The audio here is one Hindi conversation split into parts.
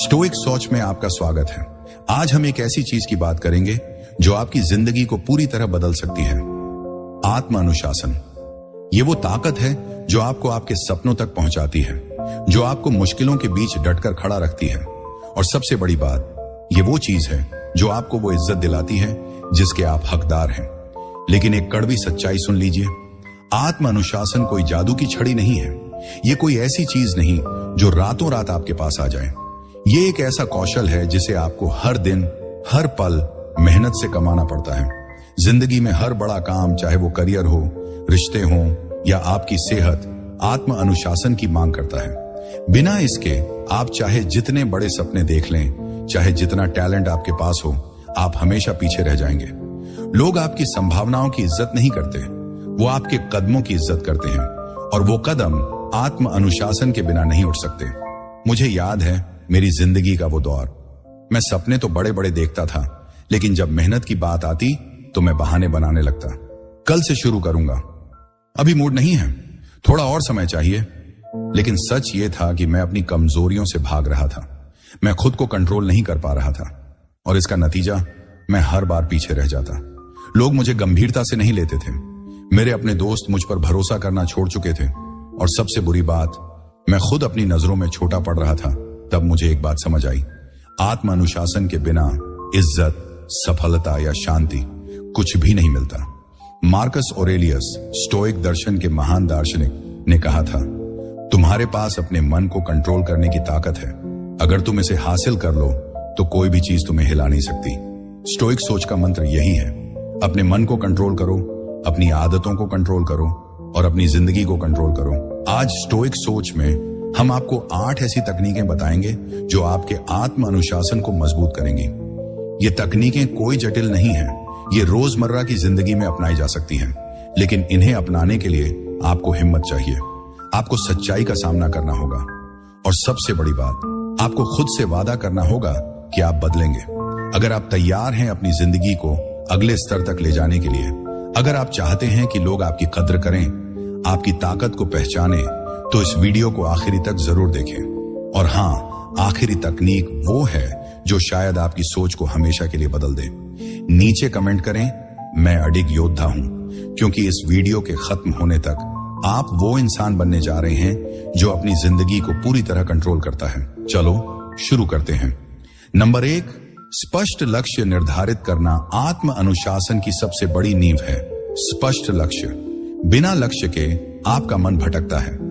स्टोइक सोच में आपका स्वागत है। आज हम एक ऐसी चीज की बात करेंगे जो आपकी जिंदगी को पूरी तरह बदल सकती है। आत्म अनुशासन। ये वो ताकत है जो आपको आपके सपनों तक पहुंचाती है, जो आपको मुश्किलों के बीच डटकर खड़ा रखती है, और सबसे बड़ी बात, ये वो चीज है जो आपको वो इज्जत दिलाती है जिसके आप हकदार हैं। लेकिन एक कड़वी सच्चाई सुन लीजिए, आत्म अनुशासन कोई जादू की छड़ी नहीं है। ये कोई ऐसी चीज नहीं जो रातों रात आपके पास आ जाए। ये एक ऐसा कौशल है जिसे आपको हर दिन, हर पल मेहनत से कमाना पड़ता है। जिंदगी में हर बड़ा काम, चाहे वो करियर हो, रिश्ते हो या आपकी सेहत, आत्म अनुशासन की मांग करता है। बिना इसके आप चाहे जितने बड़े सपने देख लें, चाहे जितना टैलेंट आपके पास हो, आप हमेशा पीछे रह जाएंगे। लोग आपकी संभावनाओं की इज्जत नहीं करते, वो आपके कदमों की इज्जत करते हैं, और वो कदम आत्म अनुशासन के बिना नहीं उठ सकते। मुझे याद है मेरी जिंदगी का वो दौर। मैं सपने तो बड़े बड़े देखता था, लेकिन जब मेहनत की बात आती तो मैं बहाने बनाने लगता। कल से शुरू करूंगा, अभी मूड नहीं है, थोड़ा और समय चाहिए। लेकिन सच ये था कि मैं अपनी कमजोरियों से भाग रहा था। मैं खुद को कंट्रोल नहीं कर पा रहा था, और इसका नतीजा, मैं हर बार पीछे रह जाता। लोग मुझे गंभीरता से नहीं लेते थे। मेरे अपने दोस्त मुझ पर भरोसा करना छोड़ चुके थे, और सबसे बुरी बात, मैं खुद अपनी नजरों में छोटा पड़ रहा था। तब मुझे एक बात समझ आई, आत्म अनुशासन के बिना इज्जत, सफलता या शांति कुछ भी नहीं मिलता। मार्कस ऑरेलियस, स्टोइक दर्शन के महान दार्शनिक, ने कहा था, तुम्हारे पास अपने मन को कंट्रोल करने की ताकत है। अगर तुम इसे हासिल कर लो तो कोई भी चीज तुम्हें हिला नहीं सकती। स्टोइक सोच का मंत्र यही है, अपने मन को कंट्रोल करो, अपनी आदतों को कंट्रोल करो और अपनी जिंदगी को कंट्रोल करो। आज स्टोइक सोच में हम आपको 8 ऐसी तकनीकें बताएंगे जो आपके आत्म अनुशासन को मजबूत करेंगी। ये तकनीकें कोई जटिल नहीं हैं, ये रोजमर्रा की जिंदगी में अपनाई जा सकती हैं, लेकिन इन्हें अपनाने के लिए आपको हिम्मत चाहिए। आपको सच्चाई का सामना करना होगा, और सबसे बड़ी बात, आपको खुद से वादा करना होगा कि आप बदलेंगे। अगर आप तैयार हैं अपनी जिंदगी को अगले स्तर तक ले जाने के लिए, अगर आप चाहते हैं कि लोग आपकी कद्र करें, आपकी ताकत को पहचाने, तो इस वीडियो को आखिरी तक जरूर देखें। और हाँ, आखिरी तकनीक वो है जो शायद आपकी सोच को हमेशा के लिए बदल दे। नीचे कमेंट करें, मैं अडिग योद्धा हूं, क्योंकि इस वीडियो के खत्म होने तक आप वो इंसान बनने जा रहे हैं जो अपनी जिंदगी को पूरी तरह कंट्रोल करता है। चलो शुरू करते हैं। नंबर 1, स्पष्ट लक्ष्य निर्धारित करना आत्म अनुशासन की सबसे बड़ी नींव है। स्पष्ट लक्ष्य। बिना लक्ष्य के आपका मन भटकता है।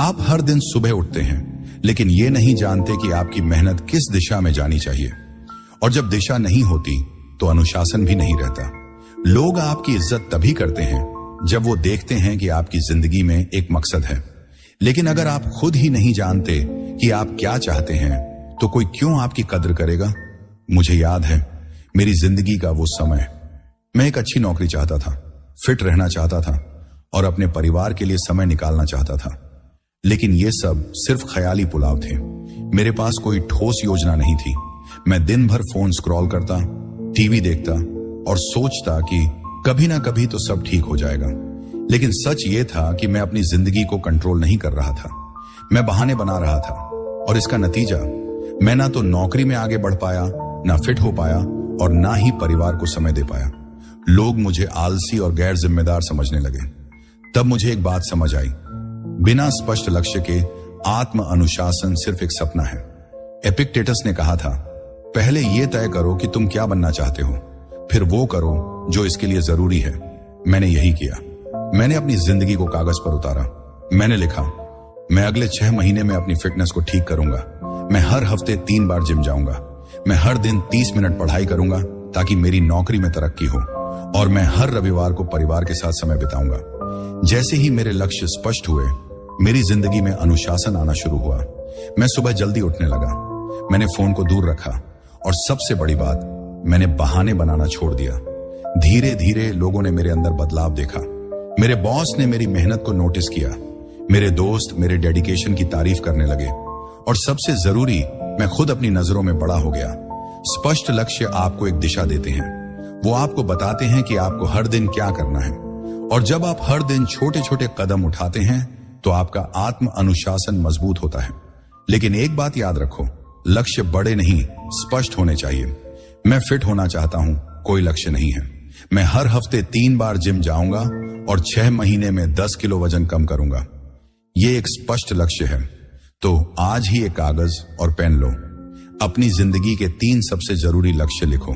आप हर दिन सुबह उठते हैं, लेकिन ये नहीं जानते कि आपकी मेहनत किस दिशा में जानी चाहिए। और जब दिशा नहीं होती तो अनुशासन भी नहीं रहता। लोग आपकी इज्जत तभी करते हैं जब वो देखते हैं कि आपकी जिंदगी में एक मकसद है। लेकिन अगर आप खुद ही नहीं जानते कि आप क्या चाहते हैं, तो कोई क्यों आपकी कद्र करेगा। मुझे याद है मेरी जिंदगी का वो समय। मैं एक अच्छी नौकरी चाहता था, फिट रहना चाहता था और अपने परिवार के लिए समय निकालना चाहता था। लेकिन ये सब सिर्फ ख्याली पुलाव थे। मेरे पास कोई ठोस योजना नहीं थी। मैं दिन भर फोन स्क्रॉल करता, टीवी देखता और सोचता कि कभी ना कभी तो सब ठीक हो जाएगा। लेकिन सच ये था कि मैं अपनी जिंदगी को कंट्रोल नहीं कर रहा था। मैं बहाने बना रहा था, और इसका नतीजा, मैं ना तो नौकरी में आगे बढ़ पाया, ना फिट हो पाया, और ना ही परिवार को समय दे पाया। लोग मुझे आलसी और गैर जिम्मेदार समझने लगे। तब मुझे एक बात समझ आई, बिना स्पष्ट लक्ष्य के आत्म अनुशासन सिर्फ एक सपना है। एपिक्टेटस ने कहा था, पहले यह तय करो कि तुम क्या बनना चाहते हो, फिर वो करो जो इसके लिए जरूरी है। मैंने यही किया। मैंने अपनी जिंदगी को कागज पर उतारा। मैंने लिखा, मैं अगले 6 महीने में अपनी फिटनेस को ठीक करूंगा। मैं हर हफ्ते 3 बार जिम जाऊंगा। मैं हर दिन 30 मिनट पढ़ाई करूंगा ताकि मेरी नौकरी में तरक्की हो, और मैं हर रविवार को परिवार के साथ समय बिताऊंगा। जैसे ही मेरे लक्ष्य स्पष्ट हुए, मेरी जिंदगी में अनुशासन आना शुरू हुआ। मैं सुबह जल्दी उठने लगा। मैंने फोन को दूर रखा, और सबसे बड़ी बात, मैंने बहाने बनाना छोड़ दिया। धीरे धीरे लोगों ने मेरे अंदर बदलाव देखा। मेरे बॉस ने मेरी मेहनत को नोटिस किया। मेरे दोस्त मेरे डेडिकेशन की तारीफ करने लगे, और सबसे जरूरी, मैं खुद अपनी नजरों में बड़ा हो गया। स्पष्ट लक्ष्य आपको एक दिशा देते हैं। वो आपको बताते हैं कि आपको हर दिन क्या करना है, और जब आप हर दिन छोटे छोटे कदम उठाते हैं तो आपका आत्म अनुशासन मजबूत होता है। लेकिन एक बात याद रखो, लक्ष्य बड़े नहीं, स्पष्ट होने चाहिए। मैं फिट होना चाहता हूं, कोई लक्ष्य नहीं है। मैं हर हफ्ते 3 बार जिम जाऊंगा और 6 महीने में 10 किलो वजन कम करूंगा। ये एक स्पष्ट लक्ष्य है। तो आज ही एक कागज और पेन लो, अपनी जिंदगी के 3 सबसे जरूरी लक्ष्य लिखो।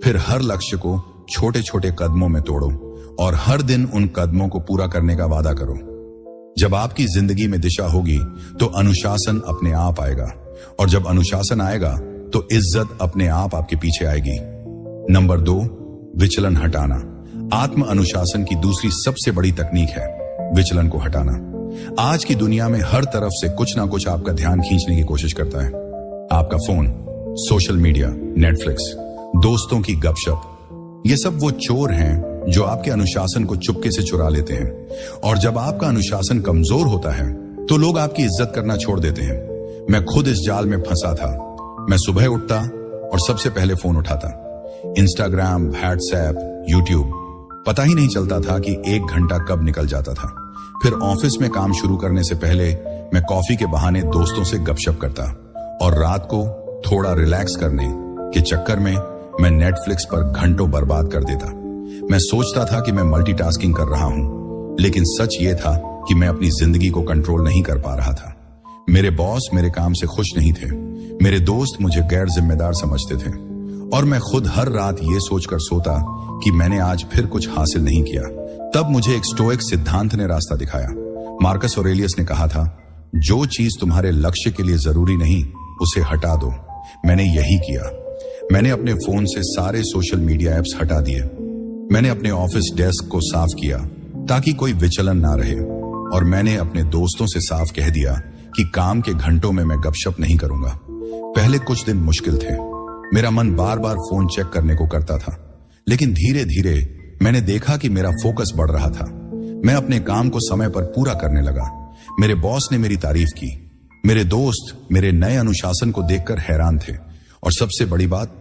फिर हर लक्ष्य को छोटे छोटे कदमों में तोड़ो और हर दिन उन कदमों को पूरा करने का वादा करो। जब आपकी जिंदगी में दिशा होगी तो अनुशासन अपने आप आएगा, और जब अनुशासन आएगा तो इज्जत अपने आप आपके पीछे आएगी। नंबर 2, विचलन हटाना। आत्म अनुशासन की दूसरी सबसे बड़ी तकनीक है विचलन को हटाना। आज की दुनिया में हर तरफ से कुछ ना कुछ आपका ध्यान खींचने की कोशिश करता है। आपका फोन, सोशल मीडिया, नेटफ्लिक्स, दोस्तों की गपशप, ये सब वो चोर हैं जो आपके अनुशासन को चुपके से चुरा लेते हैं। और जब आपका अनुशासन कमजोर होता है तो लोग आपकी इज्जत करना छोड़ देते हैं। मैं खुद इस जाल में फंसा था। मैं सुबह उठता और सबसे पहले फोन उठाता। इंस्टाग्राम, व्हाट्सएप, यूट्यूब, पता ही नहीं चलता था कि 1 घंटा कब निकल जाता था। फिर ऑफिस में काम शुरू करने से पहले मैं कॉफी के बहाने दोस्तों से गपशप करता और रात को थोड़ा रिलैक्स करने के चक्कर में मैं नेटफ्लिक्स पर घंटों बर्बाद कर देता। मैं सोचता था कि मैं मल्टीटास्किंग कर रहा हूं, लेकिन सच ये था कि मैं अपनी जिंदगी को कंट्रोल नहीं कर पा रहा था। मेरे बॉस मेरे काम से खुश नहीं थे, मेरे दोस्त मुझे गैर जिम्मेदार समझते थे, और मैं खुद हर रात ये सोचकर सोता कि मैंने आज फिर कुछ हासिल नहीं किया। तब मुझे एक स्टोइक सिद्धांत ने रास्ता दिखाया। मार्कस ऑरेलियस ने कहा था, जो चीज तुम्हारे लक्ष्य के लिए जरूरी नहीं उसे हटा दो। मैंने यही किया। मैंने अपने फोन से सारे सोशल मीडिया ऐप्स हटा दिए। मैंने अपने ऑफिस डेस्क को साफ किया ताकि कोई विचलन ना रहे, और मैंने अपने दोस्तों से साफ कह दिया कि काम के घंटों में मैं गपशप नहीं करूंगा। पहले कुछ दिन मुश्किल थे। मेरा मन बार बार फोन चेक करने को करता था, लेकिन धीरे धीरे मैंने देखा कि मेरा फोकस बढ़ रहा था। मैं अपने काम को समय पर पूरा करने लगा। मेरे बॉस ने मेरी तारीफ की। मेरे दोस्त मेरे नए अनुशासन को देखकर हैरान थे, और सबसे बड़ी बात,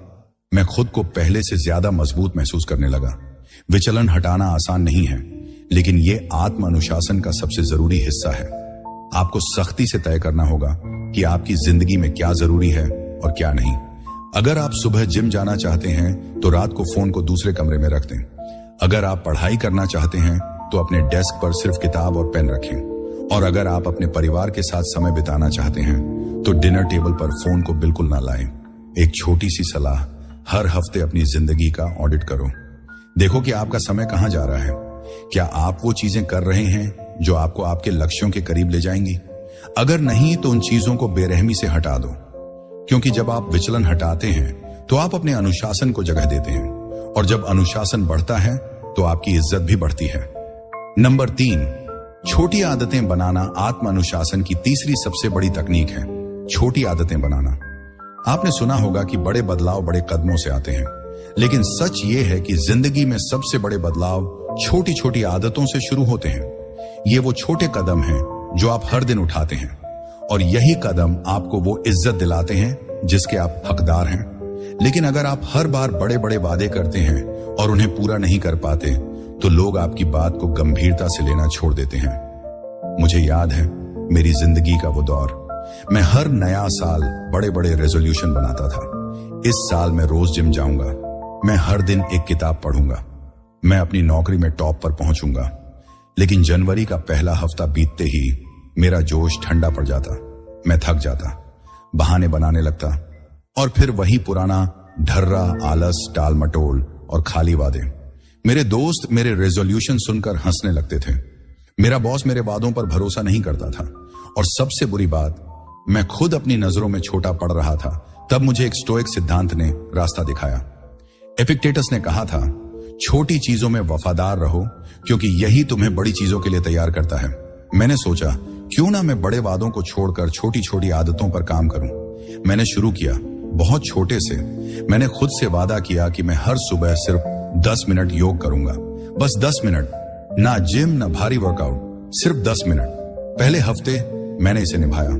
मैं खुद को पहले से ज्यादा मजबूत महसूस करने लगा। विचलन हटाना आसान नहीं है, लेकिन यह आत्म अनुशासन का सबसे जरूरी हिस्सा है। आपको सख्ती से तय करना होगा कि आपकी जिंदगी में क्या जरूरी है और क्या नहीं। अगर आप सुबह जिम जाना चाहते हैं तो रात को फोन को दूसरे कमरे में रख दें। अगर आप पढ़ाई करना चाहते हैं तो अपने डेस्क पर सिर्फ किताब और पेन रखें। और अगर आप अपने परिवार के साथ समय बिताना चाहते हैं तो डिनर टेबल पर फोन को बिल्कुल ना लाएं। एक छोटी सी सलाह, हर हफ्ते अपनी जिंदगी का ऑडिट करो। देखो कि आपका समय कहां जा रहा है। क्या आप वो चीजें कर रहे हैं जो आपको आपके लक्ष्यों के करीब ले जाएंगी? अगर नहीं तो उन चीजों को बेरहमी से हटा दो, क्योंकि जब आप विचलन हटाते हैं तो आप अपने अनुशासन को जगह देते हैं, और जब अनुशासन बढ़ता है तो आपकी इज्जत भी बढ़ती है। नंबर 3, छोटी आदतें बनाना आत्म अनुशासन की तीसरी सबसे बड़ी तकनीक है। छोटी आदतें बनाना। आपने सुना होगा कि बड़े बदलाव बड़े कदमों से आते हैं, लेकिन सच ये है कि जिंदगी में सबसे बड़े बदलाव छोटी छोटी आदतों से शुरू होते हैं। ये वो छोटे कदम हैं जो आप हर दिन उठाते हैं, और यही कदम आपको वो इज्जत दिलाते हैं जिसके आप हकदार हैं। लेकिन अगर आप हर बार बड़े बड़े वादे करते हैं और उन्हें पूरा नहीं कर पाते तो लोग आपकी बात को गंभीरता से लेना छोड़ देते हैं। मुझे याद है मेरी जिंदगी का वो दौर। मैं हर नया साल बड़े बड़े रेजोल्यूशन बनाता था। इस साल मैं रोज जिम जाऊंगा, मैं हर दिन एक किताब पढ़ूंगा, मैं अपनी नौकरी में टॉप पर पहुंचूंगा। लेकिन जनवरी का पहला हफ्ता बीतते ही मेरा जोश ठंडा पड़ जाता। मैं थक जाता, बहाने बनाने लगता, और फिर वही पुराना ढर्रा, आलस, टाल मटोल और खाली वादे। मेरे दोस्त मेरे रेजोल्यूशन सुनकर हंसने लगते थे। मेरा बॉस मेरे वादों पर भरोसा नहीं करता था, और सबसे बुरी बात, मैं खुद अपनी नजरों में छोटा पड़ रहा था। तब मुझे एक स्टोइक सिद्धांत ने रास्ता दिखाया। एपिक्टेटस ने कहा था, छोटी चीजों में वफादार रहो, क्योंकि यही तुम्हें बड़ी चीजों के लिए तैयार करता है। मैंने सोचा, क्यों ना मैं बड़े वादों को छोड़कर छोटी छोटी आदतों पर काम करूं। मैंने शुरू किया बहुत छोटे से। मैंने खुद से वादा किया कि मैं हर सुबह सिर्फ 10 मिनट योग करूंगा, बस 10 मिनट, ना जिम ना भारी वर्कआउट, सिर्फ 10 मिनट। पहले हफ्ते मैंने इसे निभाया।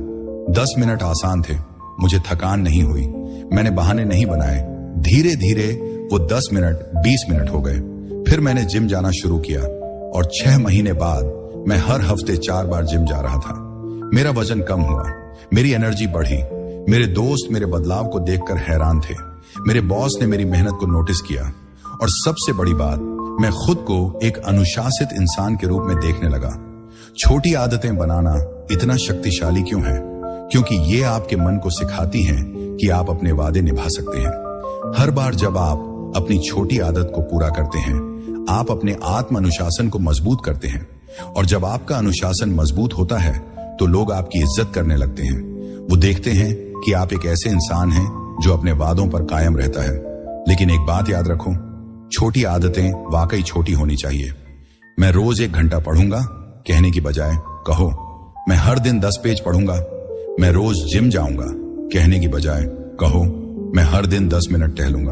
10 मिनट आसान थे, मुझे थकान नहीं हुई, मैंने बहाने नहीं बनाए। धीरे धीरे वो 10 मिनट 20 मिनट हो गए। फिर मैंने जिम जाना शुरू किया, और 6 महीने बाद मैं हर हफ्ते 4 बार जिम जा रहा था। मेरा वजन कम हुआ, मेरी एनर्जी बढ़ी, मेरे दोस्त मेरे बदलाव को देखकर हैरान थे। मेरे बॉस ने मेरी मेहनत को नोटिस किया और सबसे बड़ी बात, मैं खुद को एक अनुशासित इंसान के रूप में देखने लगा। छोटी आदतें बनाना इतना शक्तिशाली क्यों है? क्योंकि ये आपके मन को सिखाती हैं कि आप अपने वादे निभा सकते हैं। हर बार जब आप अपनी छोटी आदत को पूरा करते हैं, आप अपने आत्म अनुशासन को मजबूत करते हैं। और जब आपका अनुशासन मजबूत होता है तो लोग आपकी इज्जत करने लगते हैं। वो देखते हैं कि आप एक ऐसे इंसान हैं जो अपने वादों पर कायम रहता है। लेकिन एक बात याद रखो, छोटी आदतें वाकई छोटी होनी चाहिए। मैं रोज 1 घंटा पढ़ूंगा कहने की बजाय कहो, मैं हर दिन 10 पेज पढ़ूंगा। मैं रोज जिम जाऊंगा कहने की बजाय कहो, मैं हर दिन 10 मिनट टहलूंगा।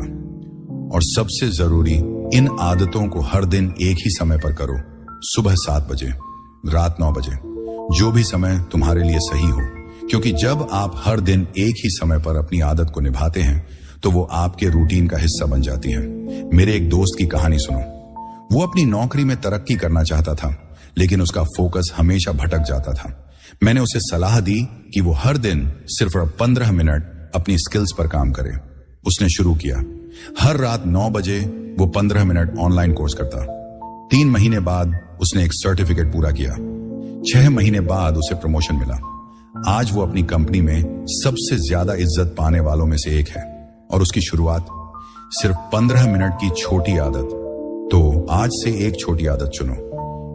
और सबसे जरूरी, इन आदतों को हर दिन एक ही समय पर करो। सुबह 7 बजे, रात 9 बजे, जो भी समय तुम्हारे लिए सही हो। क्योंकि जब आप हर दिन एक ही समय पर अपनी आदत को निभाते हैं तो वो आपके रूटीन का हिस्सा बन जाती है। मेरे एक दोस्त की कहानी सुनो। वो अपनी नौकरी में तरक्की करना चाहता था, लेकिन उसका फोकस हमेशा भटक जाता था। मैंने उसे सलाह दी कि वो हर दिन सिर्फ 15 मिनट अपनी स्किल्स पर काम करे। उसने शुरू किया। हर रात 9 बजे वो 15 मिनट ऑनलाइन कोर्स करता। 3 महीने बाद उसने एक सर्टिफिकेट पूरा किया। 6 महीने बाद उसे प्रमोशन मिला। आज वो अपनी कंपनी में सबसे ज्यादा इज्जत पाने वालों में से एक है। और उसकी शुरुआत सिर्फ 15 मिनट की छोटी आदत। तो आज से एक छोटी आदत चुनो,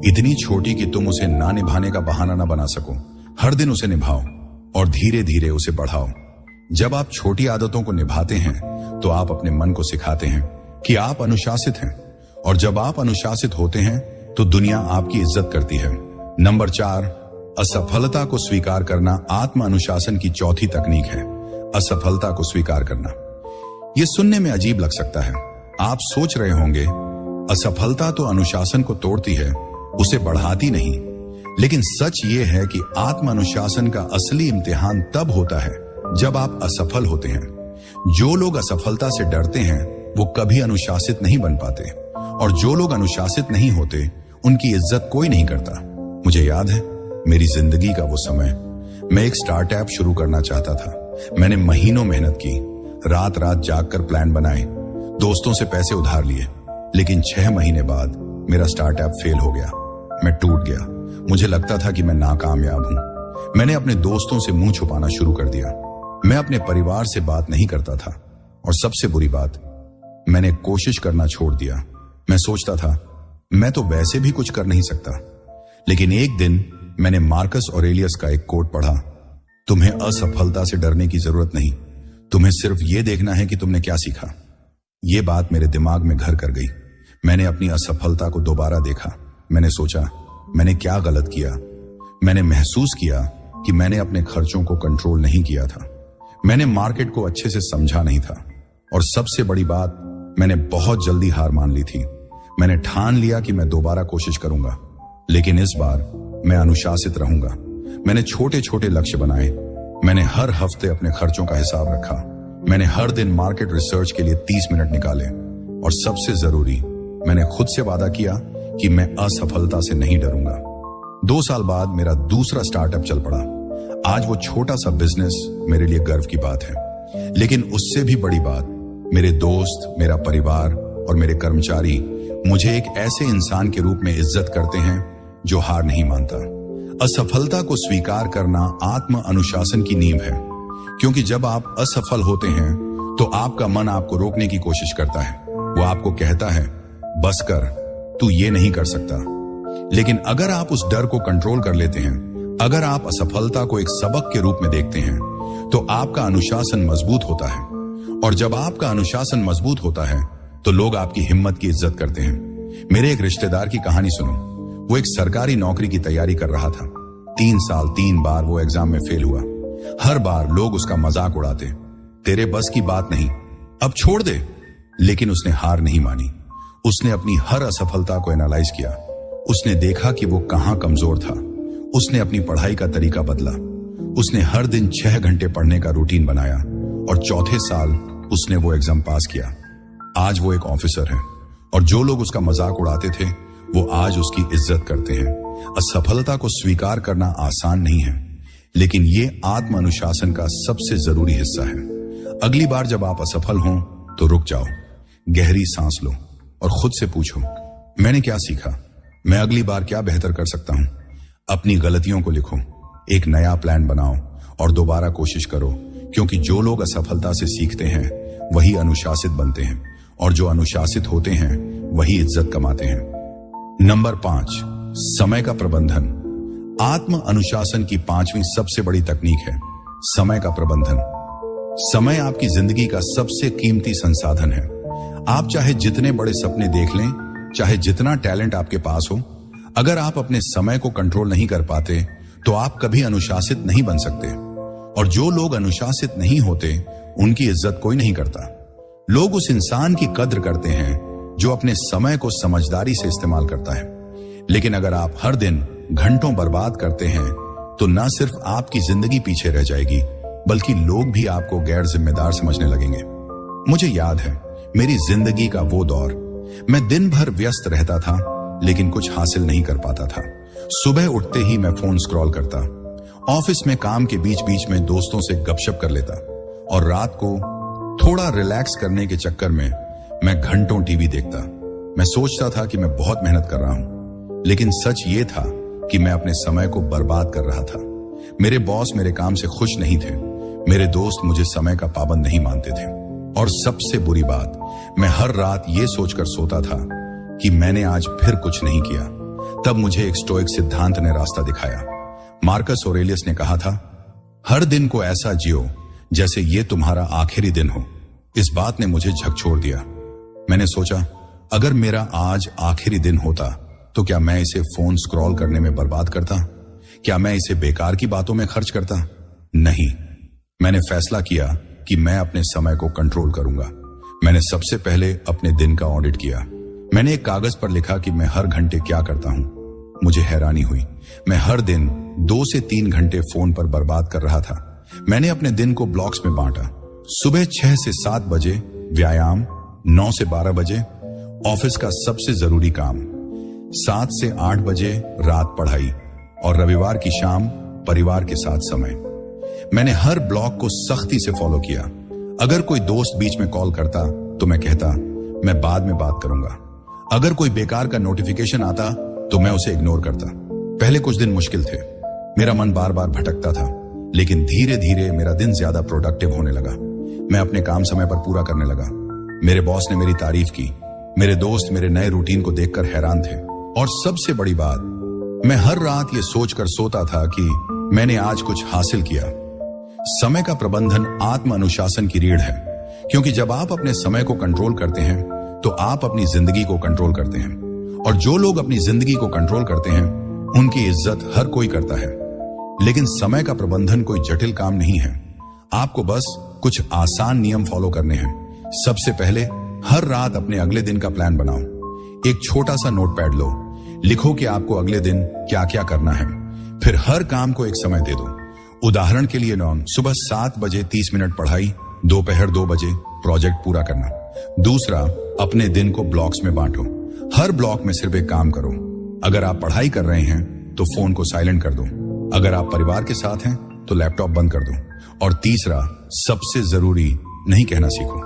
इतनी छोटी कि तुम उसे ना निभाने का बहाना ना बना सको। हर दिन उसे निभाओ और धीरे धीरे उसे बढ़ाओ। जब आप छोटी आदतों को निभाते हैं तो आप अपने मन को सिखाते हैं कि आप अनुशासित हैं। और जब आप अनुशासित होते हैं तो दुनिया आपकी इज्जत करती है। नंबर 4, असफलता को स्वीकार करना आत्म अनुशासन की चौथी तकनीक है। असफलता को स्वीकार करना। यह सुनने में अजीब लग सकता है। आप सोच रहे होंगे, असफलता तो अनुशासन को तोड़ती है, उसे बढ़ाती नहीं। लेकिन सच यह है कि आत्म अनुशासन का असली इम्तिहान तब होता है जब आप असफल होते हैं। जो लोग असफलता से डरते हैं वो कभी अनुशासित नहीं बन पाते। और जो लोग अनुशासित नहीं होते उनकी इज्जत कोई नहीं करता। मुझे याद है मेरी जिंदगी का वो समय, मैं एक स्टार्टअप शुरू करना चाहता था। मैंने महीनों मेहनत की, रात रात जागकर प्लान बनाए, दोस्तों से पैसे उधार लिए। लेकिन 6 महीने बाद मेरा स्टार्टअप फेल हो गया। मैं टूट गया। मुझे लगता था कि मैं नाकामयाब हूं। मैंने अपने दोस्तों से मुंह छुपाना शुरू कर दिया। मैं अपने परिवार से बात नहीं करता था। और सबसे बुरी बात, मैंने कोशिश करना छोड़ दिया। मैं सोचता था मैं तो वैसे भी कुछ कर नहीं सकता। लेकिन एक दिन मैंने मार्कस ऑरेलियस का एक कोट पढ़ा, तुम्हें असफलता से डरने की जरूरत नहीं, तुम्हें सिर्फ यह देखना है कि तुमने क्या सीखा। यह बात मेरे दिमाग में घर कर गई। मैंने अपनी असफलता को दोबारा देखा। मैंने सोचा मैंने क्या गलत किया। मैंने महसूस किया कि मैंने अपने खर्चों को कंट्रोल नहीं किया था। मैंने मार्केट को अच्छे से समझा नहीं था। और सबसे बड़ी बात, मैंने बहुत जल्दी हार मान ली थी। मैंने ठान लिया कि मैं दोबारा कोशिश करूंगा, लेकिन इस बार मैं अनुशासित रहूंगा। मैंने छोटे छोटे लक्ष्य बनाए। मैंने हर हफ्ते अपने खर्चों का हिसाब रखा। मैंने हर दिन मार्केट रिसर्च के लिए 30 मिनट निकाले। और सबसे जरूरी, मैंने खुद से वादा किया कि मैं असफलता से नहीं डरूंगा। 2 साल बाद मेरा दूसरा स्टार्टअप चल पड़ा। आज वो छोटा सा बिजनेस मेरे लिए गर्व की बात है। लेकिन उससे भी बड़ी बात, मेरे दोस्त, मेरा परिवार और मेरे कर्मचारी मुझे एक ऐसे इंसान के रूप में इज्जत करते हैं जो हार नहीं मानता। असफलता को स्वीकार करना आत्म अनुशासन की नींव है। क्योंकि जब आप असफल होते हैं तो आपका मन आपको रोकने की कोशिश करता है। वो आपको कहता है बस कर, तू ये नहीं कर सकता। लेकिन अगर आप उस डर को कंट्रोल कर लेते हैं, अगर आप असफलता को एक सबक के रूप में देखते हैं, तो आपका अनुशासन मजबूत होता है। और जब आपका अनुशासन मजबूत होता है तो लोग आपकी हिम्मत की इज्जत करते हैं। मेरे एक रिश्तेदार की कहानी सुनो। वो एक सरकारी नौकरी की तैयारी कर रहा था। 3 साल 3 बार वो एग्जाम में फेल हुआ। हर बार लोग उसका मजाक उड़ाते, तेरे बस की बात नहीं, अब छोड़ दे। लेकिन उसने हार नहीं मानी। उसने अपनी हर असफलता को एनालाइज किया। उसने देखा कि वो कहां कमजोर था। उसने अपनी पढ़ाई का तरीका बदला। उसने हर दिन 6 घंटे पढ़ने का रूटीन बनाया और चौथे साल उसने वो एग्जाम पास किया। आज वो एक ऑफिसर है और जो लोग उसका मजाक उड़ाते थे वो आज उसकी इज्जत करते हैं। असफलता को स्वीकार करना आसान नहीं है, लेकिन ये आत्म अनुशासन का सबसे जरूरी हिस्सा है। अगली बार जब आप असफल हों तो रुक जाओ, गहरी सांस लो और खुद से पूछो, मैंने क्या सीखा, मैं अगली बार क्या बेहतर कर सकता हूं। अपनी गलतियों को लिखो, एक नया प्लान बनाओ और दोबारा कोशिश करो, क्योंकि जो लोग असफलता से सीखते हैं वही अनुशासित बनते हैं और जो अनुशासित होते हैं वही इज्जत कमाते हैं। नंबर 5, समय का प्रबंधन। आत्म अनुशासन की 5वीं सबसे बड़ी तकनीक है समय का प्रबंधन। समय आपकी जिंदगी का सबसे कीमती संसाधन है। आप चाहे जितने बड़े सपने देख लें, चाहे जितना टैलेंट आपके पास हो, अगर आप अपने समय को कंट्रोल नहीं कर पाते तो आप कभी अनुशासित नहीं बन सकते। और जो लोग अनुशासित नहीं होते उनकी इज्जत कोई नहीं करता। लोग उस इंसान की कद्र करते हैं जो अपने समय को समझदारी से इस्तेमाल करता है। लेकिन अगर आप हर दिन घंटों बर्बाद करते हैं तो न सिर्फ आपकी जिंदगी पीछे रह जाएगी, बल्कि लोग भी आपको गैर जिम्मेदार समझने लगेंगे। मुझे याद है मेरी जिंदगी का वो दौर, मैं दिन भर व्यस्त रहता था लेकिन कुछ हासिल नहीं कर पाता था। सुबह उठते ही मैं फोन स्क्रॉल करता, ऑफिस में काम के बीच बीच में दोस्तों से गपशप कर लेता और रात को थोड़ा रिलैक्स करने के चक्कर में मैं घंटों टीवी देखता। मैं सोचता था कि मैं बहुत मेहनत कर रहा हूं, लेकिन सच ये था कि मैं अपने समय को बर्बाद कर रहा था। मेरे बॉस मेरे काम से खुश नहीं थे, मेरे दोस्त मुझे समय का पाबंद नहीं मानते थे, और सबसे बुरी बात, मैं हर रात ये सोचकर सोता था कि मैंने आज फिर कुछ नहीं किया। तब मुझे एक स्टोइक सिद्धांत ने रास्ता दिखाया। मार्कस ऑरेलियस ने कहा था, हर दिन को ऐसा जियो जैसे ये तुम्हारा आखिरी दिन हो। इस बात ने मुझे झकझोर दिया। मैंने सोचा, अगर मेरा आज आखिरी दिन होता तो क्या मैं इसे फोन स्क्रॉल करने में बर्बाद करता? क्या मैं इसे बेकार की बातों में खर्च करता? नहीं। मैंने फैसला किया कि मैं अपने समय को कंट्रोल करूंगा। मैंने सबसे पहले अपने दिन का ऑडिट किया। मैंने एक कागज पर लिखा कि मैं हर घंटे क्या करता हूं। मुझे हैरानी हुई, मैं हर दिन 2 से 3 घंटे फोन पर बर्बाद कर रहा था। मैंने अपने दिन को ब्लॉक्स में बांटा। सुबह 6 से 7 बजे व्यायाम, 9 से 12 बजे ऑफिस का सबसे जरूरी काम, 7 से 8 बजे रात पढ़ाई और रविवार की शाम परिवार के साथ समय। मैंने हर ब्लॉक को सख्ती से फॉलो किया। अगर कोई दोस्त बीच में कॉल करता तो मैं कहता, मैं बाद में बात करूंगा। अगर कोई बेकार का नोटिफिकेशन आता तो मैं उसे इग्नोर करता। पहले कुछ दिन मुश्किल थे, मेरा मन बार बार भटकता था, लेकिन धीरे धीरे मेरा दिन ज्यादा प्रोडक्टिव होने लगा। मैं अपने काम समय पर पूरा करने लगा। मेरे बॉस ने मेरी तारीफ की, मेरे दोस्त मेरे नए रूटीन को देखकर हैरान थे, और सबसे बड़ी बात, मैं हर रात ये सोचकर सोता था कि मैंने आज कुछ हासिल किया। समय का प्रबंधन आत्म अनुशासन की रीढ़ है, क्योंकि जब आप अपने समय को कंट्रोल करते हैं तो आप अपनी जिंदगी को कंट्रोल करते हैं, और जो लोग अपनी जिंदगी को कंट्रोल करते हैं उनकी इज्जत हर कोई करता है। लेकिन समय का प्रबंधन कोई जटिल काम नहीं है। आपको बस कुछ आसान नियम फॉलो करने हैं। सबसे पहले, हर रात अपने अगले दिन का प्लान बनाओ। एक छोटा सा नोटपैड लो, लिखो कि आपको अगले दिन क्या क्या करना है। फिर हर काम को एक समय दे दो। उदाहरण के लिए सुबह 7 बजे 30 मिनट पढ़ाई, दोपहर 2 बजे प्रोजेक्ट पूरा करना। दूसरा, अपने दिन को ब्लॉक्स में बांटो। हर ब्लॉक में सिर्फ एक काम करो। अगर आप पढ़ाई कर रहे हैं तो फोन को साइलेंट कर दो। अगर आप परिवार के साथ हैं तो लैपटॉप बंद कर दो। और तीसरा, सबसे जरूरी, नहीं कहना सीखो।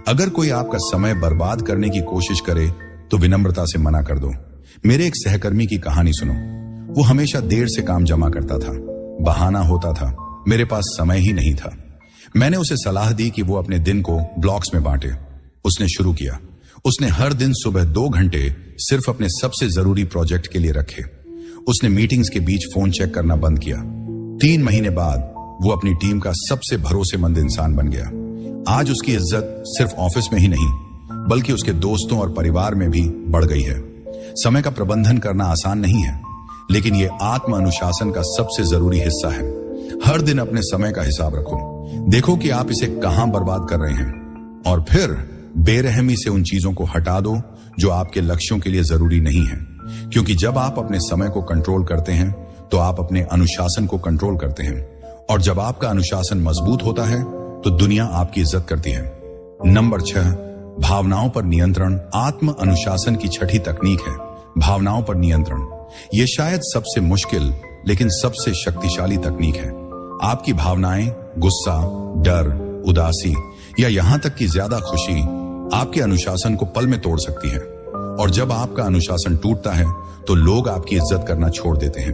अगर कोई आपका समय बर्बाद करने की कोशिश करे तो विनम्रता से मना कर दो। मेरे एक सहकर्मी की कहानी सुनो। वो हमेशा देर से काम जमा करता था, बहाना होता था, मेरे पास समय ही नहीं था। मैंने उसे सलाह दी कि वो अपने दिन को ब्लॉक्स में बांटे। उसने शुरू किया। उसने हर दिन सुबह 2 घंटे सिर्फ अपने सबसे जरूरी प्रोजेक्ट के लिए रखे। उसने मीटिंग्स के बीच फोन चेक करना बंद किया। 3 महीने बाद वो अपनी टीम का सबसे भरोसेमंद इंसान बन गया। आज उसकी इज्जत सिर्फ ऑफिस में ही नहीं, बल्कि उसके दोस्तों और परिवार में भी बढ़ गई है। समय का प्रबंधन करना आसान नहीं है, लेकिन ये आत्म अनुशासन का सबसे जरूरी हिस्सा है। हर दिन अपने समय का हिसाब रखो। देखो कि आप इसे कहां बर्बाद कर रहे हैं, और फिर बेरहमी से उन चीजों को हटा दो जो आपके लक्ष्यों के लिए जरूरी नहीं है। क्योंकि जब आप अपने समय को कंट्रोल करते हैं तो आप अपने अनुशासन को कंट्रोल करते हैं, और जब आपका अनुशासन मजबूत होता है तो दुनिया आपकी इज्जत करती है। नंबर 6, भावनाओं पर नियंत्रण। आत्म अनुशासन की 6ठी तकनीक है भावनाओं पर नियंत्रण। यह शायद सबसे मुश्किल लेकिन सबसे शक्तिशाली तकनीक है। आपकी भावनाएं, गुस्सा, डर, उदासी या यहां तक कि ज्यादा खुशी आपके अनुशासन को पल में तोड़ सकती है। और जब आपका अनुशासन टूटता है तो लोग आपकी इज्जत करना छोड़ देते हैं।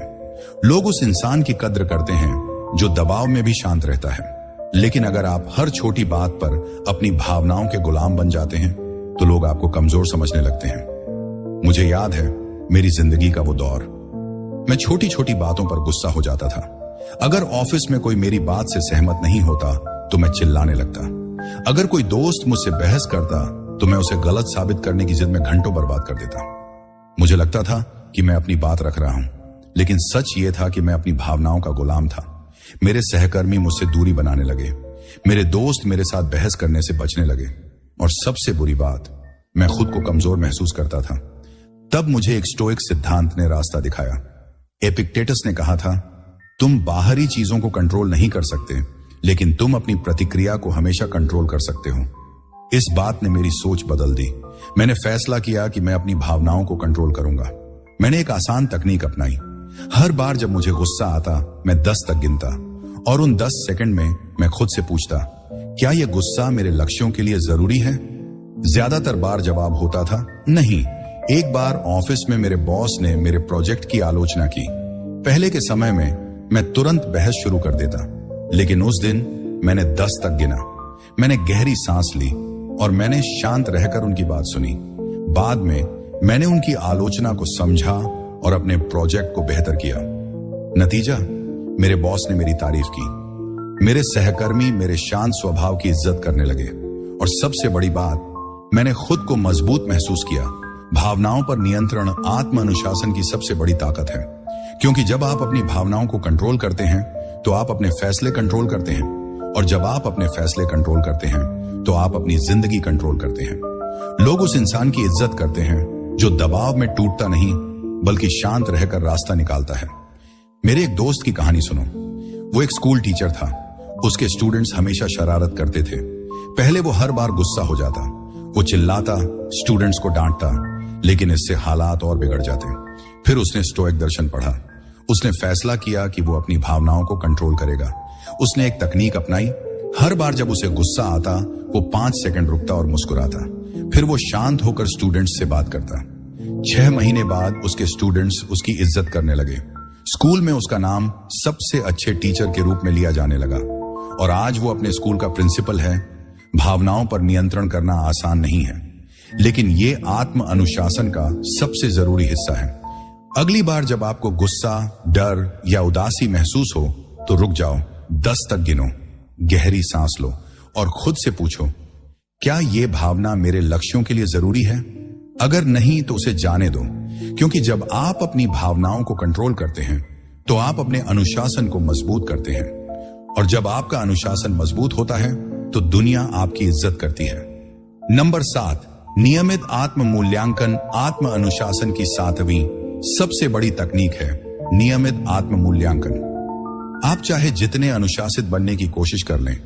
लोग उस इंसान की कद्र करते हैं जो दबाव में भी शांत रहता है। लेकिन अगर आप हर छोटी बात पर अपनी भावनाओं के गुलाम बन जाते हैं तो लोग आपको कमजोर समझने लगते हैं। मुझे याद है मेरी जिंदगी का वो दौर। मैं छोटी छोटी बातों पर गुस्सा हो जाता था। अगर ऑफिस में कोई मेरी बात से सहमत नहीं होता तो मैं चिल्लाने लगता। अगर कोई दोस्त मुझसे बहस करता तो मैं उसे गलत साबित करने की जिद में घंटों बर्बाद कर देता। मुझे लगता था कि मैं अपनी बात रख रहा हूं, लेकिन सच ये था कि मैं अपनी भावनाओं का गुलाम था। मेरे सहकर्मी मुझसे दूरी बनाने लगे, मेरे दोस्त मेरे साथ बहस करने से बचने लगे, और सबसे बुरी बात, मैं खुद को कमजोर महसूस करता था। तब मुझे एक स्टोइक सिद्धांत ने रास्ता दिखाया। एपिक्टेटस ने कहा था, तुम बाहरी चीजों को कंट्रोल नहीं कर सकते, लेकिन तुम अपनी प्रतिक्रिया को हमेशा कंट्रोल कर सकते हो। इस बात ने मेरी सोच बदल दी। मैंने फैसला किया कि मैं अपनी भावनाओं को कंट्रोल करूंगा। मैंने एक आसान तकनीक अपनाई। हर बार जब मुझे गुस्सा आता, मैं 10 तक गिनता, और उन 10 सेकंड में मैं खुद से पूछता, क्या यह गुस्सा मेरे लक्ष्यों के लिए जरूरी है? ज्यादातर बार जवाब होता था, नहीं। एक बार ऑफिस में मेरे बॉस ने मेरे प्रोजेक्ट की आलोचना की। पहले के समय में मैं तुरंत बहस शुरू कर देता, लेकिन उस दिन मैंने 10 तक गिना। मैंने गहरी सांस ली और मैंने शांत रहकर उनकी बात सुनी। बाद में मैंने उनकी आलोचना को समझा और अपने प्रोजेक्ट को बेहतर किया। नतीजा, मेरे बॉस ने मेरी तारीफ की, मेरे सहकर्मी मेरे शांत स्वभाव की इज्जत करने लगे, और सबसे बड़ी बात, मैंने खुद को मजबूत महसूस किया। भावनाओं पर नियंत्रण आत्म अनुशासन की सबसे बड़ी ताकत है, क्योंकि जब आप अपनी भावनाओं को कंट्रोल करते हैं तो आप अपने फैसले कंट्रोल करते हैं, और जब आप अपने फैसले कंट्रोल करते हैं तो आप अपनी जिंदगी कंट्रोल करते हैं। लोग उस इंसान की इज्जत करते हैं जो दबाव में टूटता नहीं बल्कि शांत रहकर रास्ता निकालता है। मेरे एक दोस्त की कहानी सुनो। वो एक स्कूल टीचर था। उसके स्टूडेंट्स हमेशा शरारत करते थे। पहले वो हर बार गुस्सा हो जाता, वो चिल्लाता, स्टूडेंट्स को डांटता, लेकिन इससे हालात और बिगड़ जाते। फिर उसने स्टोइक दर्शन पढ़ा। उसने फैसला किया कि वो अपनी भावनाओं को कंट्रोल करेगा। उसने एक तकनीक अपनाई। हर बार जब उसे गुस्सा आता, वो 5 सेकंड रुकता और मुस्कुराता। फिर वो शांत होकर स्टूडेंट्स से बात करता। 6 महीने बाद उसके स्टूडेंट्स उसकी इज्जत करने लगे। स्कूल में उसका नाम सबसे अच्छे टीचर के रूप में लिया जाने लगा, और आज वो अपने स्कूल का प्रिंसिपल है। भावनाओं पर नियंत्रण करना आसान नहीं है, लेकिन ये आत्म अनुशासन का सबसे जरूरी हिस्सा है। अगली बार जब आपको गुस्सा, डर या उदासी महसूस हो तो रुक जाओ, 10 तक गिनो, गहरी सांस लो और खुद से पूछो, क्या ये भावना मेरे लक्ष्यों के लिए जरूरी है? अगर नहीं तो उसे जाने दो, क्योंकि जब आप अपनी भावनाओं को कंट्रोल करते हैं तो आप अपने अनुशासन को मजबूत करते हैं, और जब आपका अनुशासन मजबूत होता है तो दुनिया आपकी इज्जत करती है। नंबर 7, नियमित आत्म मूल्यांकन आत्म अनुशासन की 7वीं सबसे बड़ी तकनीक है नियमित आत्म मूल्यांकन। आप चाहे जितने अनुशासित बनने की कोशिश कर लें,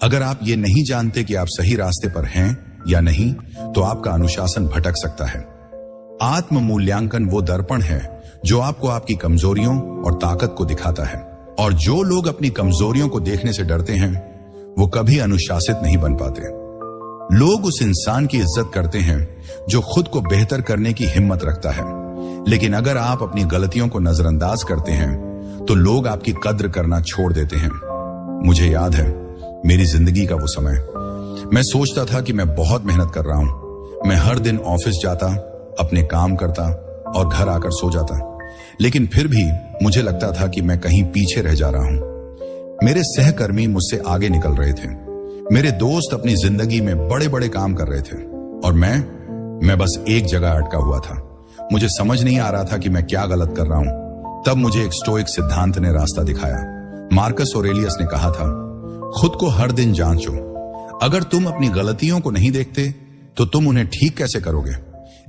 अगर आप ये नहीं जानते कि आप सही रास्ते पर हैं या नहीं, तो आपका अनुशासन भटक सकता है। आत्म मूल्यांकन वो दर्पण है जो आपको आपकी कमजोरियों और ताकत को दिखाता है, और जो लोग अपनी कमजोरियों को देखने से डरते हैं वो कभी अनुशासित नहीं बन पाते। लोग उस इंसान की इज्जत करते हैं जो खुद को बेहतर करने की हिम्मत रखता है, लेकिन अगर आप अपनी गलतियों को नजरअंदाज करते हैं तो लोग आपकी कद्र करना छोड़ देते हैं। मुझे याद है मेरी जिंदगी का वो समय। मैं सोचता था कि मैं बहुत मेहनत कर रहा हूं। मैं हर दिन ऑफिस जाता, अपने काम करता और घर आकर सो जाता, लेकिन फिर भी मुझे लगता था कि मैं कहीं पीछे रह जा रहा हूं। मेरे सहकर्मी मुझसे आगे निकल रहे थे, मेरे दोस्त अपनी जिंदगी में बड़े बड़े काम कर रहे थे, और मैं बस एक जगह अटका हुआ था। मुझे समझ नहीं आ रहा था कि मैं क्या गलत कर रहा हूं। तब मुझे एक स्टोइक सिद्धांत ने रास्ता दिखाया। मार्कस ऑरेलियस ने कहा था, खुद को हर दिन जांचो। अगर तुम अपनी गलतियों को नहीं देखते तो तुम उन्हें ठीक कैसे करोगे?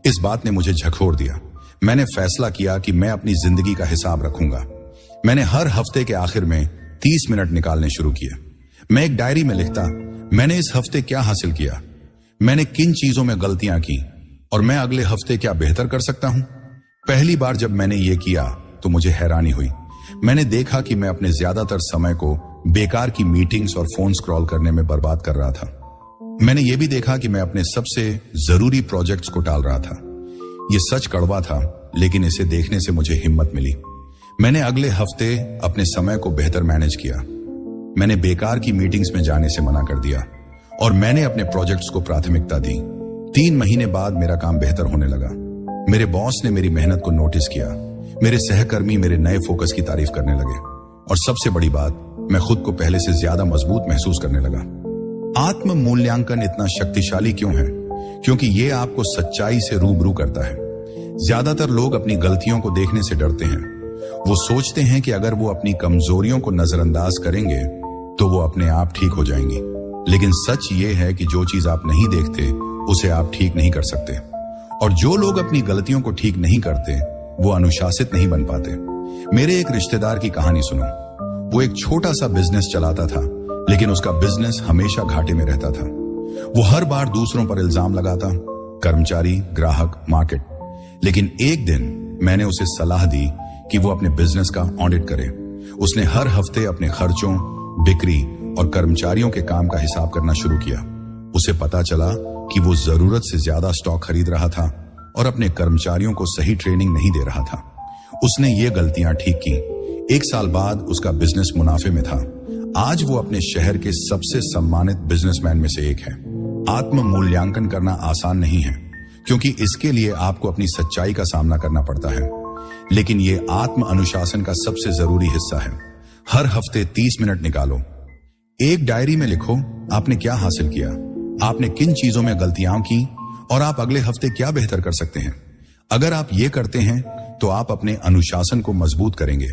इस बात ने मुझे झकझोर दिया। मैंने फैसला किया कि मैं अपनी जिंदगी का हिसाब रखूंगा। मैंने हर हफ्ते के आखिर में 30 मिनट निकालने शुरू किए। मैं एक डायरी में लिखता, मैंने इस हफ्ते क्या हासिल किया, मैंने किन चीजों में गलतियां की, और मैं अगले हफ्ते क्या बेहतर कर सकता हूं। पहली बार जब मैंने ये किया तो मुझे हैरानी हुई। मैंने देखा कि मैं अपने ज्यादातर समय को बेकार की मीटिंग्स और फोन स्क्रॉल करने में बर्बाद कर रहा था। मैंने यह भी देखा कि मैं अपने सबसे जरूरी प्रोजेक्ट्स को टाल रहा था। यह सच कड़वा था, लेकिन इसे देखने से मुझे हिम्मत मिली। मैंने अगले हफ्ते अपने समय को बेहतर मैनेज किया। मैंने बेकार की मीटिंग्स में जाने से मना कर दिया और मैंने अपने प्रोजेक्ट्स को प्राथमिकता दी। 3 महीने बाद मेरा काम बेहतर होने लगा। मेरे बॉस ने मेरी मेहनत को नोटिस किया। मेरे सहकर्मी मेरे नए फोकस की तारीफ करने लगे और सबसे बड़ी बात, मैं खुद को पहले से ज्यादा मजबूत महसूस करने लगा। आत्म मूल्यांकन इतना शक्तिशाली क्यों है? क्योंकि यह आपको सच्चाई से रूबरू करता है। ज्यादातर लोग अपनी गलतियों को देखने से डरते हैं। वो सोचते हैं कि अगर वो अपनी कमजोरियों को नजरअंदाज करेंगे तो वो अपने आप ठीक हो जाएंगी। लेकिन सच ये है कि जो चीज आप नहीं देखते उसे आप ठीक नहीं कर सकते। और जो लोग अपनी गलतियों को ठीक नहीं करते वो अनुशासित नहीं बन पाते। मेरे एक रिश्तेदार की कहानी सुनो। वो एक छोटा सा बिजनेस चलाता था, लेकिन उसका बिजनेस हमेशा घाटे में रहता था। वो हर बार दूसरों पर इल्जाम लगाता, कर्मचारी, ग्राहक, मार्केट। लेकिन एक दिन मैंने उसे सलाह दी कि वो अपने बिजनेस का ऑडिट करे। उसने हर हफ्ते अपने खर्चों, बिक्री और कर्मचारियों के काम का हिसाब करना शुरू किया। उसे पता चला कि वो जरूरत से ज्यादा स्टॉक खरीद रहा था और अपने कर्मचारियों को सही ट्रेनिंग नहीं दे रहा था। उसने ये गलतियां ठीक की। 1 साल बाद उसका बिजनेस मुनाफे में था। आज वो अपने शहर के सबसे सम्मानित बिजनेसमैन में से एक है। आत्म मूल्यांकन करना आसान नहीं है, क्योंकि इसके लिए आपको अपनी सच्चाई का सामना करना पड़ता है। लेकिन ये आत्म अनुशासन का सबसे जरूरी हिस्सा है। हर हफ्ते 30 मिनट निकालो। एक डायरी में लिखो आपने क्या हासिल किया, आपने किन चीजों में गलतियां की और आप अगले हफ्ते क्या बेहतर कर सकते हैं। अगर आप ये करते हैं तो आप अपने अनुशासन को मजबूत करेंगे,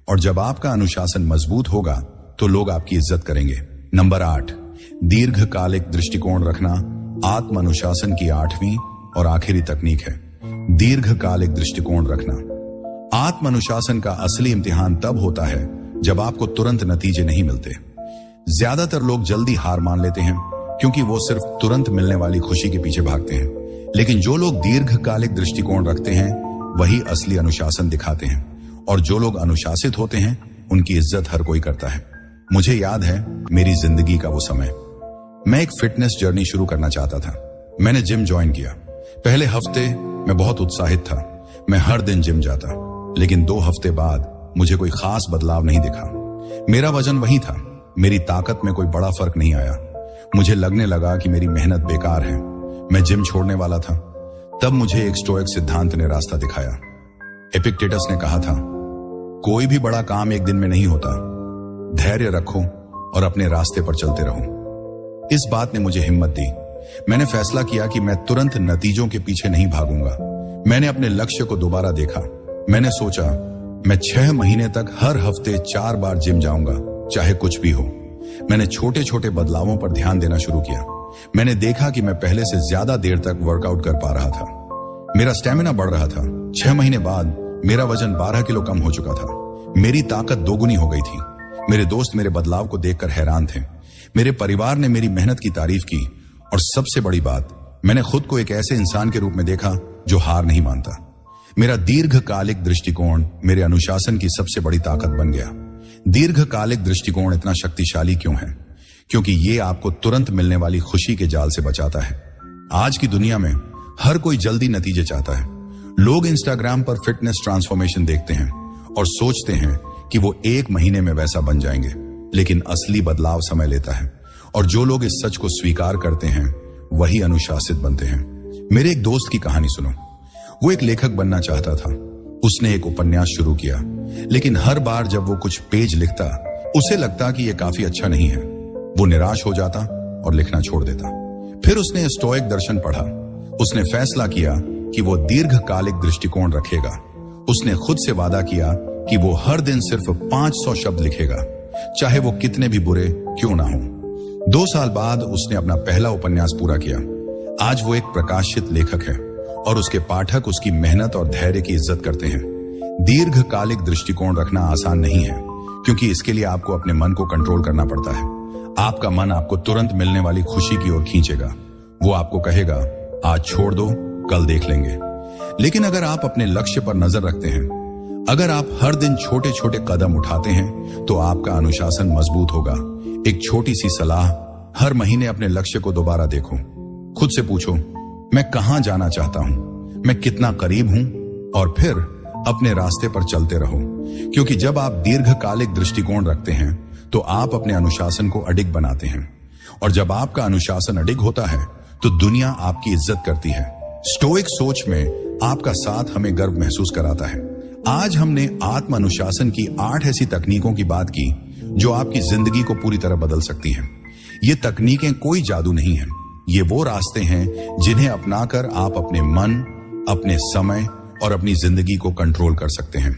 और जब आपका अनुशासन मजबूत होगा तो लोग आपकी इज्जत करेंगे। नंबर 8, दीर्घकालिक दृष्टिकोण रखना आत्म अनुशासन की 8वीं और आखिरी तकनीक है। दीर्घकालिक दृष्टिकोण रखना। आत्म अनुशासन का असली इम्तिहान तब होता है जब आपको तुरंत नतीजे नहीं मिलते। ज्यादातर लोग जल्दी हार मान लेते हैं क्योंकि वो सिर्फ तुरंत मिलने वाली खुशी के पीछे भागते हैं। लेकिन जो लोग दीर्घकालिक दृष्टिकोण रखते हैं वही असली अनुशासन दिखाते हैं, और जो लोग अनुशासित होते हैं उनकी इज्जत हर कोई करता है। मुझे याद है मेरी जिंदगी का वो समय। मैं एक फिटनेस जर्नी शुरू करना चाहता था। मैंने जिम ज्वाइन किया। पहले हफ्ते मैं बहुत उत्साहित था। मैं हर दिन जिम जाता, लेकिन 2 हफ्ते बाद मुझे कोई खास बदलाव नहीं दिखा। मेरा वजन वही था, मेरी ताकत में कोई बड़ा फर्क नहीं आया। मुझे लगने लगा कि मेरी मेहनत बेकार है। मैं जिम छोड़ने वाला था। तब मुझे एक स्टोइक सिद्धांत ने रास्ता दिखाया। एपिक्टेटस ने कहा था, कोई भी बड़ा काम एक दिन में नहीं होता। धैर्य रखो और अपने रास्ते पर चलते रहो। इस बात ने मुझे हिम्मत दी। मैंने फैसला किया कि मैं तुरंत नतीजों के पीछे नहीं भागूंगा। मैंने अपने लक्ष्य को दोबारा देखा। मैंने सोचा मैं 6 महीने तक हर हफ्ते 4 बार जिम जाऊंगा, चाहे कुछ भी हो। मैंने छोटे छोटे बदलावों पर ध्यान देना शुरू किया। मैंने देखा कि मैं पहले से ज्यादा देर तक वर्कआउट कर पा रहा था। मेरा स्टेमिना बढ़ रहा था। 6 महीने बाद मेरा वजन 12 किलो कम हो चुका था। मेरी ताकत दोगुनी हो गई थी। मेरे दोस्त मेरे बदलाव को देखकर हैरान थे। मेरे परिवार ने मेरी मेहनत की तारीफ की, और सबसे बड़ी बात, मैंने खुद को एक ऐसे इंसान के रूप में देखा जो हार नहीं मानता। मेरा दीर्घकालिक दृष्टिकोण मेरे अनुशासन की सबसे बड़ी ताकत बन गया। दीर्घकालिक दृष्टिकोण इतना शक्तिशाली क्यों है? क्योंकि ये आपको तुरंत मिलने वाली खुशी के जाल से बचाता है। आज की दुनिया में हर कोई जल्दी नतीजे चाहता है। लोग इंस्टाग्राम पर फिटनेस ट्रांसफॉर्मेशन देखते हैं और सोचते हैं कि वो 1 महीने में वैसा बन जाएंगे, लेकिन असली बदलाव समय लेता है। और जो लोग इस सच को स्वीकार करते हैं वही अनुशासित बनते हैं। मेरे एक दोस्त की कहानी सुनो। वो एक लेखक बनना चाहता था। उसने एक उपन्यास शुरू किया, लेकिन हर बार जब वो कुछ पेज लिखता उसे लगता कि यह काफी अच्छा नहीं है। वो निराश हो जाता और लिखना छोड़ देता। फिर उसने स्टोइक दर्शन पढ़ा। उसने फैसला किया कि वो दीर्घकालिक दृष्टिकोण रखेगा। उसने खुद से वादा किया कि वो हर दिन सिर्फ 500 शब्द लिखेगा, चाहे वो कितने भी बुरे क्यों ना हो। 2 साल बाद उसने अपना पहला उपन्यास पूरा किया। आज वो एक प्रकाशित लेखक है और उसके पाठक उसकी मेहनत और धैर्य की इज्जत करते हैं। दीर्घकालिक दृष्टिकोण रखना आसान नहीं है, क्योंकि इसके लिए आपको अपने मन को कंट्रोल करना पड़ता है। आपका मन आपको तुरंत मिलने वाली खुशी की ओर खींचेगा। वो आपको कहेगा, आज छोड़ दो, कल देख लेंगे। लेकिन अगर आप अपने लक्ष्य पर नजर रखते हैं, अगर आप हर दिन छोटे छोटे कदम उठाते हैं तो आपका अनुशासन मजबूत होगा। एक छोटी सी सलाह, हर महीने अपने लक्ष्य को दोबारा देखो। खुद से पूछो, मैं कहां जाना चाहता हूं, मैं कितना करीब हूं, और फिर अपने रास्ते पर चलते रहो। क्योंकि जब आप दीर्घकालिक दृष्टिकोण रखते हैं तो आप अपने अनुशासन को अडिग बनाते हैं, और जब आपका अनुशासन अडिग होता है तो दुनिया आपकी इज्जत करती है। स्टोइक सोच में आपका साथ हमें गर्व महसूस कराता है। आज हमने आत्म अनुशासन की 8 ऐसी तकनीकों की बात की जो आपकी जिंदगी को पूरी तरह बदल सकती हैं। ये तकनीकें कोई जादू नहीं है, ये वो रास्ते हैं जिन्हें अपनाकर आप अपने मन, अपने समय और अपनी जिंदगी को कंट्रोल कर सकते हैं।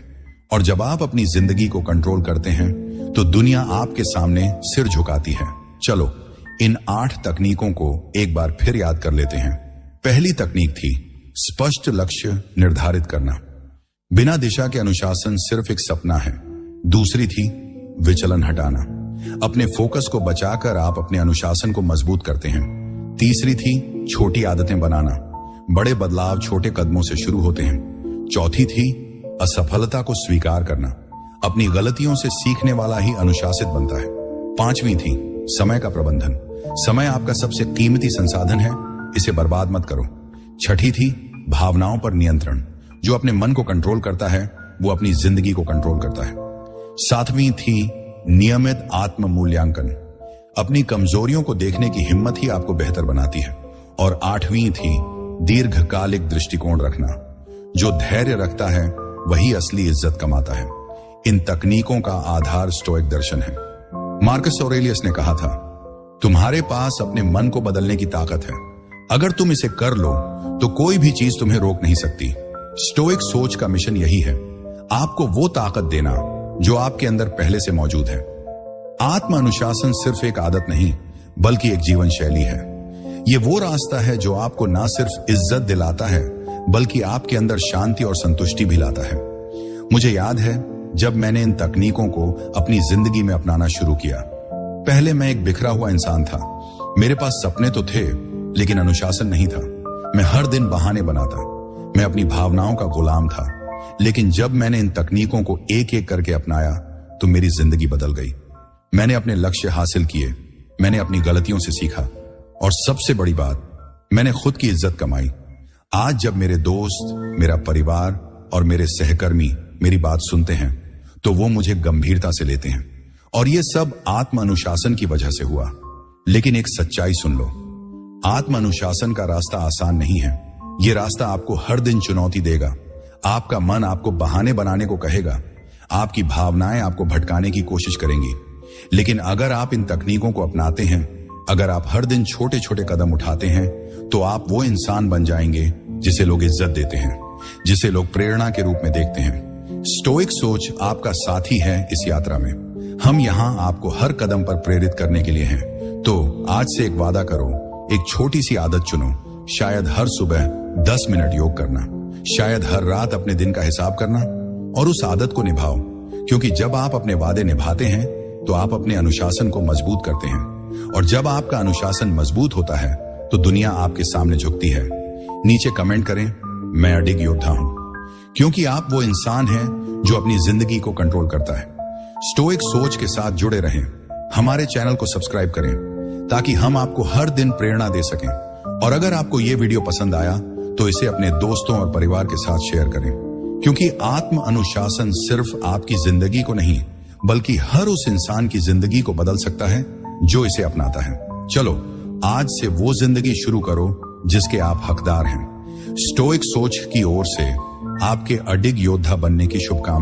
और जब आप अपनी जिंदगी को कंट्रोल करते हैं तो दुनिया आपके सामने सिर झुकाती है। चलो इन 8 तकनीकों को एक बार फिर याद कर लेते हैं। पहली तकनीक थी स्पष्ट लक्ष्य निर्धारित करना। बिना दिशा के अनुशासन सिर्फ एक सपना है। दूसरी थी विचलन हटाना। अपने फोकस को बचाकर आप अपने अनुशासन को मजबूत करते हैं। तीसरी थी छोटी आदतें बनाना। बड़े बदलाव छोटे कदमों से शुरू होते हैं। चौथी थी असफलता को स्वीकार करना। अपनी गलतियों से सीखने वाला ही अनुशासित बनता है। पांचवी थी समय का प्रबंधन। समय आपका सबसे कीमती संसाधन है, इसे बर्बाद मत करो। छठी थी भावनाओं पर नियंत्रण। जो अपने मन को कंट्रोल करता है वो अपनी जिंदगी को कंट्रोल करता है। सातवीं थी नियमित आत्म मूल्यांकन। अपनी कमजोरियों को देखने की हिम्मत ही आपको बेहतर बनाती है। और आठवीं थी दीर्घकालिक दृष्टिकोण रखना। जो धैर्य रखता है वही असली इज्जत कमाता है। इन तकनीकों का आधार स्टोइक दर्शन है। मार्कस ऑरेलियस ने कहा था, तुम्हारे पास अपने मन को बदलने की ताकत है। अगर तुम इसे कर लो तो कोई भी चीज तुम्हें रोक नहीं सकती। स्टोइक सोच का मिशन यही है, आपको वो ताकत देना जो आपके अंदर पहले से मौजूद है। आत्म अनुशासन सिर्फ एक आदत नहीं बल्कि एक जीवन शैली है। ये वो रास्ता है जो आपको ना सिर्फ इज्जत दिलाता है बल्कि आपके अंदर शांति और संतुष्टि भी लाता है। मुझे याद है जब मैंने इन तकनीकों को अपनी जिंदगी में अपनाना शुरू किया। पहले मैं एक बिखरा हुआ इंसान था। मेरे पास सपने तो थे लेकिन अनुशासन नहीं था। मैं हर दिन बहाने बनाता, मैं अपनी भावनाओं का गुलाम था। लेकिन जब मैंने इन तकनीकों को एक एक करके अपनाया तो मेरी जिंदगी बदल गई। मैंने अपने लक्ष्य हासिल किए, मैंने अपनी गलतियों से सीखा, और सबसे बड़ी बात, मैंने खुद की इज्जत कमाई। आज जब मेरे दोस्त, मेरा परिवार और मेरे सहकर्मी मेरी बात सुनते हैं तो वो मुझे गंभीरता से लेते हैं। और ये सब आत्म अनुशासन की वजह से हुआ। लेकिन एक सच्चाई सुन लो, आत्म अनुशासन का रास्ता आसान नहीं है। ये रास्ता आपको हर दिन चुनौती देगा। आपका मन आपको बहाने बनाने को कहेगा, आपकी भावनाएं आपको भटकाने की कोशिश करेंगी। लेकिन अगर आप इन तकनीकों को अपनाते हैं, अगर आप हर दिन छोटे छोटे कदम उठाते हैं, तो आप वो इंसान बन जाएंगे जिसे लोग इज्जत देते हैं, जिसे लोग प्रेरणा के रूप में देखते हैं। स्टोइक सोच आपका साथी है इस यात्रा में। हम यहाँ आपको हर कदम पर प्रेरित करने के लिए हैं। तो आज से एक वादा करो, एक छोटी सी आदत चुनो। शायद हर सुबह 10 मिनट योग करना, शायद हर रात अपने दिन का हिसाब करना, और उस आदत को निभाओ। क्योंकि जब आप अपने वादे निभाते हैं तो आप अपने अनुशासन को मजबूत करते हैं। और जब आपका अनुशासन मजबूत होता है तो दुनिया आपके सामने झुकती है। नीचे कमेंट करें, मैं अडिग योद्धा हूं, क्योंकि आप वो इंसान हैं जो अपनी जिंदगी को कंट्रोल करता है। स्टोइक सोच के साथ जुड़े रहें। हमारे चैनल को सब्सक्राइब करें ताकि हम आपको हर दिन प्रेरणा दे सकें। और अगर आपको ये वीडियो पसंद आया तो इसे अपने दोस्तों और परिवार के साथ शेयर करें, क्योंकि आत्म अनुशासन सिर्फ आपकी जिंदगी को नहीं बल्कि हर उस इंसान की जिंदगी को बदल सकता है जो इसे अपनाता है। चलो आज से वो जिंदगी शुरू करो जिसके आप हकदार हैं। स्टोइक सोच की ओर से आपके अडिग योद्धा बनने की शुभकामनाएं।